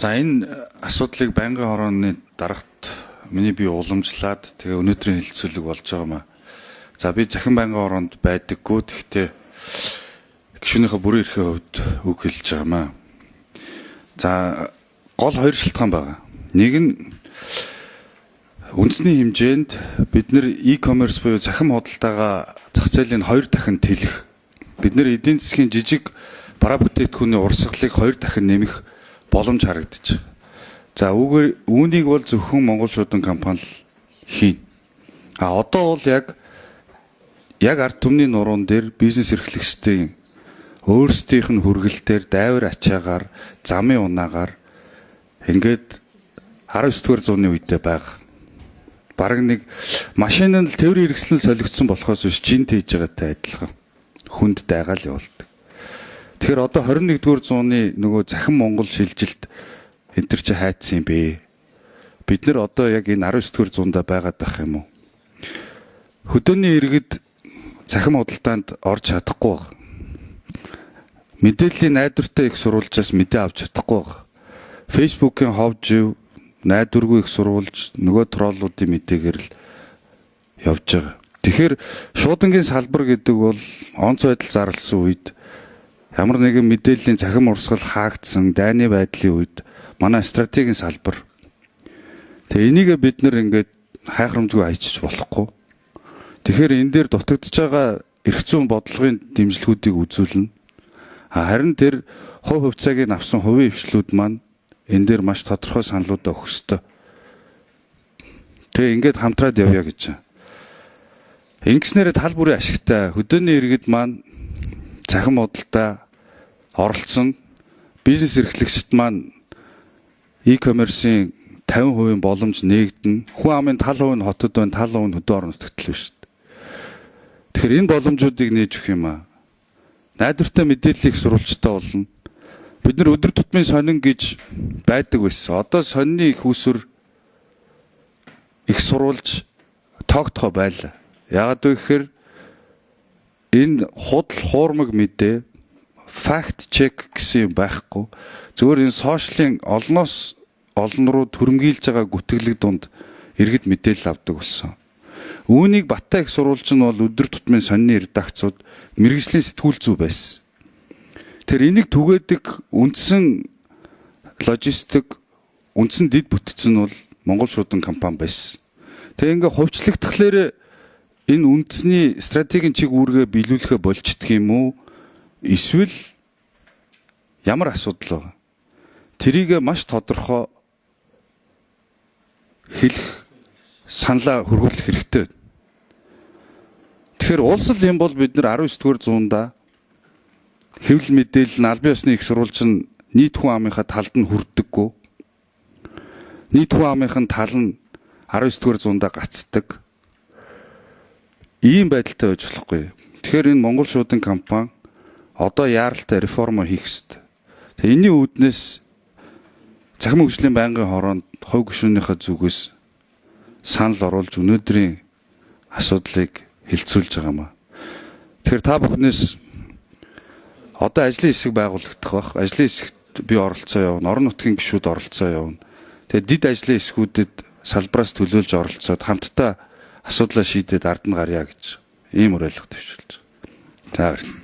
За энэ асуудлыг байнгын хорооны дарагт миний бие уламжлаад тэгээ өнөөдрийн хэлэлцүүлэг болж байгаа маа. За би захин байнгын хороонд байдаггүй, тэгтээ гишүүнийхээ бүрэн эрхийн хувьд үг хэлж байгаа маа. За гол хоёр шалтгаан байгаа. Нэг нь үндэсний хэмжээнд бид нэр e-commerce буюу захин худалдаага зах зээлийн 2 дахин тэлэх. Бид нэр эдийн засгийн жижиг бараа бүтээтгүүний урсгалыг 2 дахин нэмэх боломж харагдаж байна. За үүнийг бол зөвхөн Монгол шуудан компани хийн. Одоо бол яг ард түмний нуруунд дээр бизнес эрхлэгчдийн өөрсдийнх нь хүргэлтээр дайвар ачаагаар замын унаагаар ингээд 19-р зууны үедээ байгаа. Бараг нэг машин нь тээврийн хэрэгслэн солигдсон болохоос биш жинт хийж байгаатай адилхан хүнд дайгаал явуулдаг. Тэгэхээр одоо 21-р зууны нөгөө захин Монгол шилжилт энэ төр чи хайцсан юм бэ? Бид нэр одоо яг энэ 19-р зуундаа байгаад байх юм уу? Хөдөөний иргэд захин худалдаанд орж чадахгүй байна. Мэдээллийн найдвартай их сурвалжаас мэдээ авч чадахгүй байна. Facebook-ийн ховжив найдваргүй их сурвалж нөгөө троллуудын мэдээгээр л явж байгаа. Тэгэхээр шуудангийн салбар гэдэг бол онц байдал зарласан үед ямар нэгэн мэдээллийн цахим урсгал хаагдсан дайны байдлын үед манай стратегийн салбар. Тэгээ энийг бид нэр ингээд хайхрамжгүй хайчиж болохгүй. Тэгэхээр энэ дээр дутагдж байгаа эрх зүйн бодлогын дэмжлэгүүдийг үзүүлнэ. Харин тэр хувь хувьцааг нь авсан хувийн хвшлүүд маань энэ дээр маш тодорхой саналуудаа өгөх ёстой. Тэгээ ингээд хамтраад явъя гэж. Ингэснээр тал бүрийн ашигтай хөдөөний иргэд маань захин худалдаа оролцсон бизнес эрхлэгчид маань e-commerce-ийн 50% боломж нээгдэн хүн амын тал хувь нь хотод байна, тал хувь нь хөдөө орон нутагт л шүү дээ. Тэгэхээр энэ боломжуудыг нээж өгөх юм аа. Найдвартай мэдээллийг сурвалжтай болно. Бид нар өдөр тутмын сонин гэж байдаг байсан. Одоо сонины их усүр их сурвалж тоогдохоо байлаа. Яагаад вэ гэхээр энэ худал хуурмаг мэдээ fact check гэсэн юм байхгүй. Зөвхөн энэ сошиалын олноос олон руу төрөмгийлж байгаа гүтгэлэг дунд иргэд мэдээлэл авдаг болсон. Үүнийг Баттай их сурвалж нь бол өдөр тутмын сонины редакцууд мэргэжлийн сэтгүүл зүй байсан. Тэр энийг түгээдэг үндсэн логистик, үндсэн дэд бүтц нь бол Монгол шуудан компани байсан. Тэгээ ингээ хувьчлагдхлаар энэ үндэсний стратегийн чиг үүргээ биелүүлэхэ болчдөг юм уу? Эсвэл ямар асуудал вэ? Тэрийг маш тодорхой хэлэх саналаа хөрвүүлэх хэрэгтэй. Тэгэхээр улсал юм бол бид нар 19-р зуундаа хэвлэл мэдээлэл нь албан ёсны их сурвалж нь нийт хүн амынхаа талд нь хүрдэггүй. Нийт хүн амынхын тал нь 19-р зуундаа гацдаг. Ийм байдалтай байж болохгүй. Тэгэхээр энэ Монгол шуудан компани одоо яаралтай реформа хийх ёстой. Тэгээ энэний үүднээс захим хөгжлийн байнгын хороонд хувь гишүүнийхээ зүгээс санал оруулж өнөөдрийн асуудлыг хэлцүүлж байгаа маа. Тэгэхээр та бүхнээс одоо ажлын хэсэг байгуулагдах бах. Ажлын хэсэгт би оролцоо явна. Орон нутгийн гишүүд оролцоо явна. Тэгээ дид ажлын хэсгүүдэд салбараас төлөөлж оролцоод хамтдаа асуудлаа шийдээд ард нь гарья гэж ийм уриалга төвшүүлж. За баярлалаа.